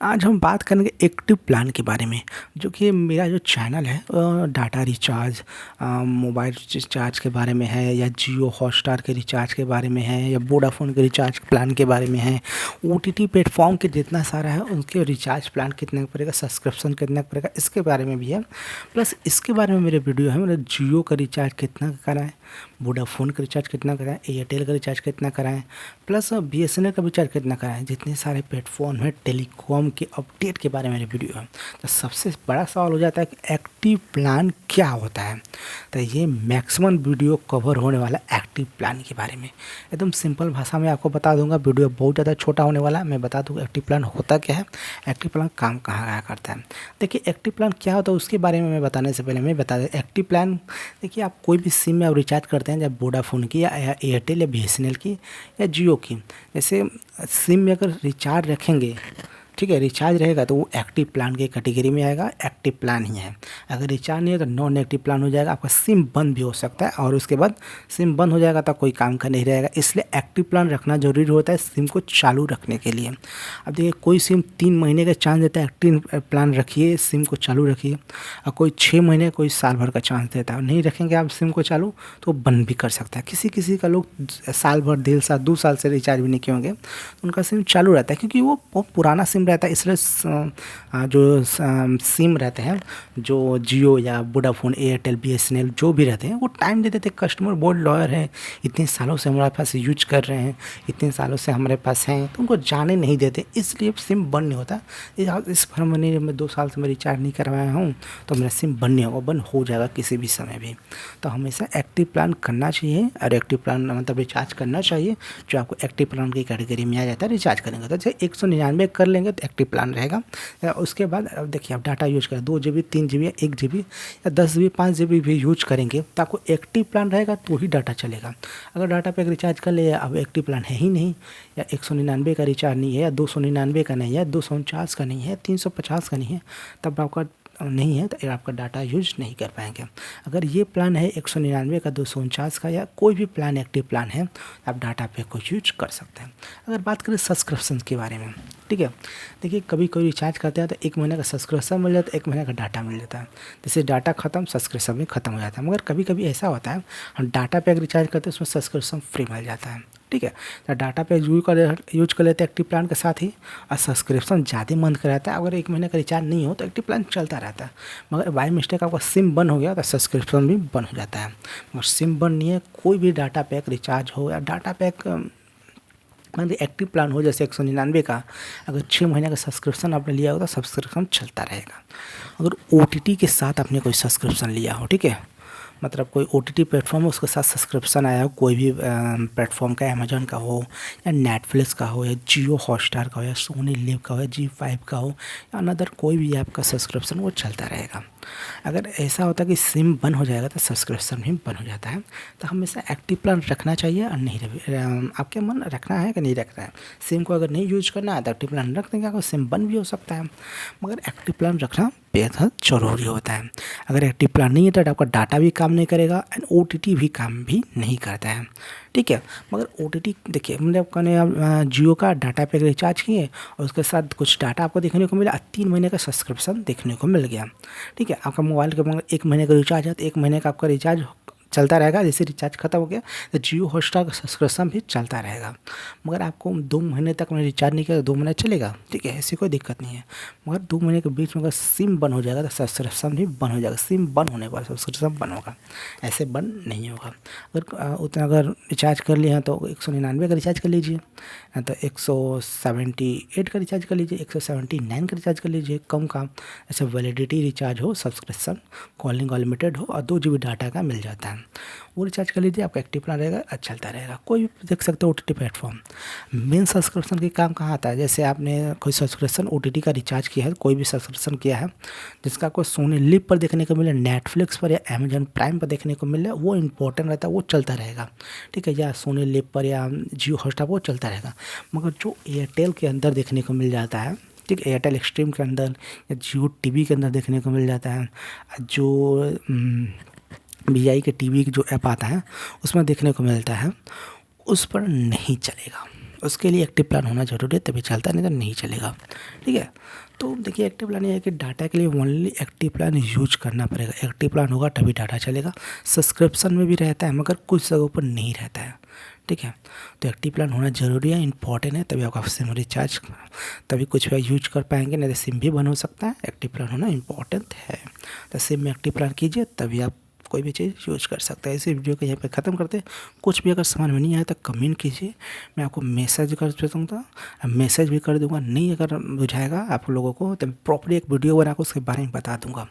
आज हम बात करेंगे एक्टिव प्लान के बारे में। जो कि मेरा जो चैनल है डाटा रिचार्ज, मोबाइल रिचार्ज के बारे में है, या जियो हॉटस्टार के रिचार्ज के बारे में है, या वोडाफोन के रिचार्ज प्लान के बारे में है। ओटीटी प्लेटफॉर्म के जितना सारा है उनके रिचार्ज प्लान कितने का पड़ेगा, सब्सक्रिप्शन कितने का पड़ेगा, इसके बारे में भी है। प्लस इसके बारे में मेरे वीडियो है, मतलब जियो का रिचार्ज कितना कराएं, वोडाफोन का रिचार्ज कितना कराएं, एयरटेल का रिचार्ज कितना कराएं, प्लस बीएसएनएल का रिचार्ज कितना कराएं। जितने सारे प्लेटफॉर्म है टेलीकॉम के अपडेट के बारे में मेरी वीडियो है। तो सबसे बड़ा सवाल हो जाता है कि एक्टिव प्लान क्या होता है। तो ये मैक्सिमम वीडियो कवर होने वाला एक्टिव प्लान के बारे में एकदम सिंपल भाषा में आपको बता दूंगा। वीडियो बहुत ज़्यादा छोटा होने वाला है। मैं बता दूंगा एक्टिव प्लान होता क्या है, एक्टिव प्लान काम कहाँ कहाँ करता है। देखिए एक्टिव प्लान क्या होता है उसके बारे में मैं बताने से पहले मैं बता दें। एक्टिव प्लान देखिए, आप कोई भी सिम में आप रिचार्ज करते हैं, जब वोडाफोन की या एयरटेल या बीएसएनएल की या जियो की, जैसे सिम में अगर रिचार्ज रखेंगे, ठीक है, रिचार्ज रहेगा तो वो एक्टिव प्लान के कैटेगरी में आएगा, एक्टिव प्लान ही है। अगर रिचार्ज नहीं है तो नॉन एक्टिव प्लान हो जाएगा। आपका सिम बंद भी हो सकता है और उसके बाद सिम बंद हो जाएगा तो कोई काम का नहीं रहेगा। इसलिए एक्टिव प्लान रखना ज़रूरी होता है सिम को चालू रखने के लिए। अब देखिए, कोई सिम 3 महीने का चांस देता है, एक्टिव प्लान रखिए, सिम को चालू रखिए। और कोई 6 महीने, कोई साल भर का चांस देता है। नहीं रखेंगे आप सिम को चालू तो बंद भी कर सकता है। किसी किसी का लोग साल भर, 1.5 साल, 2 साल से रिचार्ज भी नहीं किए होंगे, उनका सिम चालू रहता है क्योंकि वो बहुत पुराना सिम रहता है। इसलिए जो सिम रहते हैं, जो जियो या वोडाफोन, एयरटेल, बीएसएनएल जो भी रहते हैं, वो टाइम दे देते हैं। कस्टमर बहुत लॉयल है, इतने सालों से हमारे पास यूज कर रहे हैं, इतने सालों से हमारे पास हैं, तो उनको जाने नहीं देते, इसलिए सिम बंद नहीं होता। इस महीने में 2 साल से मैं रिचार्ज नहीं करवाया हूँ तो मेरा सिम बंद नहीं होगा, बंद हो जाएगा किसी भी समय भी। तो हमेशा एक्टिव प्लान करना चाहिए, और एक्टिव प्लान मतलब रिचार्ज करना चाहिए जो आपको एक्टिव प्लान की कैटेगरी में आ जाता है। रिचार्ज करेंगे तो जैसे 199 कर लेंगे तो एक्टिव प्लान रहेगा। उसके बाद अब देखिए, आप डाटा यूज करें 2 GB, 3 GB, 1 GB या 10 GB, 5 GB भी यूज करेंगे तो आपको एक्टिव प्लान रहेगा तो ही डाटा चलेगा। अगर डाटा पैक रिचार्ज कर ले, अब एक्टिव प्लान है ही नहीं, या 199 का रिचार्ज नहीं है, या 299 का नहीं है, 249 का नहीं है, 350 का नहीं है, तब आपका नहीं है तो आपका डाटा यूज नहीं कर पाएंगे। अगर ये प्लान है 199 का, 249 का, या कोई भी प्लान एक्टिव प्लान है, तो आप डाटा पैक को यूज कर सकते हैं। अगर बात करें सब्सक्रिप्शन के बारे में, ठीक है, देखिए कभी कोई रिचार्ज करते हैं तो 1 महीने का सब्सक्रिप्शन मिल जाता है, 1 महीने का डाटा मिल जाता है। जैसे डाटा खत्म, सब्सक्रिप्शन भी खत्म हो जाता है। मगर कभी कभी ऐसा होता है हम डाटा पैक रिचार्ज करते हैं, उसमें सब्सक्रिप्शन फ्री मिल जाता है, ठीक है। तो डाटा पैक यूज कर लेते हैं एक्टिव प्लान के साथ ही, और सब्सक्रिप्शन ज़्यादा मंथ का रहता है। अगर 1 महीने का रिचार्ज नहीं हो तो एक्टिव प्लान चलता रहता है। मगर बाई मिस्टेक आपका सिम बंद हो गया तो सब्सक्रिप्शन भी बंद हो जाता है। मगर सिम बंद नहीं है, कोई भी डाटा पैक रिचार्ज हो या डाटा पैक मतलब एक्टिव प्लान हो, जैसे 199 का, अगर 6 महीने का सब्सक्रिप्शन आपने लिया हो तो सब्सक्रिप्शन चलता रहेगा। अगर ओटीटी के साथ आपने कोई सब्सक्रिप्शन लिया हो, ठीक है, मतलब कोई ओटीटी प्लेटफॉर्म है उसके साथ सब्सक्रिप्शन आया हो, कोई भी प्लेटफॉर्म का, अमेजन का हो, या नेटफ्लिक्स का हो, या जियो हॉटस्टार का हो, या सोनी लिव का हो, या जी5 का हो, या अनदर कोई भी ऐप का सब्सक्रिप्शन वो चलता रहेगा। अगर ऐसा होता है कि सिम बंद हो जाएगा तो सब्सक्रिप्शन भी बंद हो जाता है। तो हमेशा एक्टिव प्लान रखना चाहिए और नहीं आपके मन रखना है कि नहीं रखना है। सिम को अगर नहीं यूज करना है तो एक्टिव प्लान रख देंगे, आपको सिम बंद भी हो सकता है, मगर एक्टिव प्लान रखना बेहद ज़रूरी होता है। अगर एक्टिव प्लान नहीं है तो आपका डाटा भी काम नहीं करेगा एंड ओटीटी भी काम भी नहीं करता है, ठीक है। मगर ओटीटी देखिए, मतलब कहने आप जियो का डाटा पैक रिचार्ज किए और उसके साथ कुछ डाटा आपको देखने को मिला, 3 महीने का सब्सक्रिप्शन देखने को मिल गया, ठीक है। आपका मोबाइल का मगर 1 महीने का रिचार्ज है तो 1 महीने का आपका रिचार्ज चलता रहेगा। जैसे रिचार्ज खत्म हो गया तो जियो हॉटस्टार का सब्सक्रिप्शन भी चलता रहेगा। मगर आपको 2 महीने तक में रिचार्ज नहीं किया तो 2 महीने चलेगा, ठीक है, ऐसी कोई दिक्कत नहीं है। मगर 2 महीने के बीच में अगर सिम बंद हो जाएगा तो सब्सक्रिप्शन भी बंद हो जाएगा। सिम बंद होने पर सब्सक्रिप्शन बंद होगा, ऐसे बंद नहीं होगा। अगर उतना अगर रिचार्ज कर लिए हैं तो 199 का रिचार्ज कर लीजिए, या तो 178 का रिचार्ज कर लीजिए, 179 का रिचार्ज कर लीजिए, कम का। ऐसे वैलिडिटी रिचार्ज हो, सब्सक्रिप्शन कॉलिंग अनलिमिटेड हो और 2 GB डाटा का मिल जाता है, वो रिचार्ज कर लीजिए, आपका एक्टिव प्लान रहेगा, अच्छा चलता रहेगा। कोई भी देख सकते हो ओटीटी प्लेटफॉर्म। मेन सब्सक्रिप्शन के काम कहाँ आता है, जैसे आपने कोई सब्सक्रिप्शन ओटीटी का रिचार्ज किया है, कोई भी सब्सक्रिप्शन किया है जिसका आपको सोनी लिव पर देखने को मिले, नेटफ्लिक्स पर या अमेजन प्राइम पर देखने को मिले, वो इंपॉर्टेंट रहता है, वो चलता रहेगा, ठीक है, या सोनी लिव पर या जियो हॉटस्टार वो चलता रहेगा। मगर जो एयरटेल के अंदर देखने को मिल जाता है, ठीक, एयरटेल एक्सट्रीम के अंदर या जियो टीवी के अंदर देखने को मिल जाता है, जो वीआई के टीवी जो ऐप आता है उसमें देखने को मिलता है, उस पर नहीं चलेगा। उसके लिए एक्टिव प्लान होना ज़रूरी है, तभी चलता है, नहीं तो नहीं चलेगा। ठीक है। तो देखिए एक्टिव प्लान ये है कि डाटा के लिए ओनली एक्टिव प्लान यूज करना पड़ेगा। एक्टिव प्लान होगा तभी डाटा चलेगा। सब्सक्रिप्शन में भी रहता है मगर कुछ जगहों पर नहीं रहता है। ठीक है। तो एक्टिव प्लान होना ज़रूरी है, इंपॉर्टेंट है, तभी आपका सिम रिचार्ज, तभी कुछ भी यूज कर पाएंगे, नहीं तो सिम भी बंद हो सकता है। एक्टिव प्लान होना इंपॉर्टेंट है। तो सिम में एक्टिव प्लान कीजिए, तभी आप कोई भी चीज़ यूज कर सकते हैं। इसी वीडियो को यहीं पे ख़त्म करते हैं। कुछ भी अगर समझ में नहीं आया तो कमेंट कीजिए, मैं आपको मैसेज कर दूँगा, मैसेज भी कर दूँगा। नहीं अगर बुझाएगा आप लोगों को तो प्रॉपर्ली एक वीडियो बना के उसके बारे में बता दूँगा।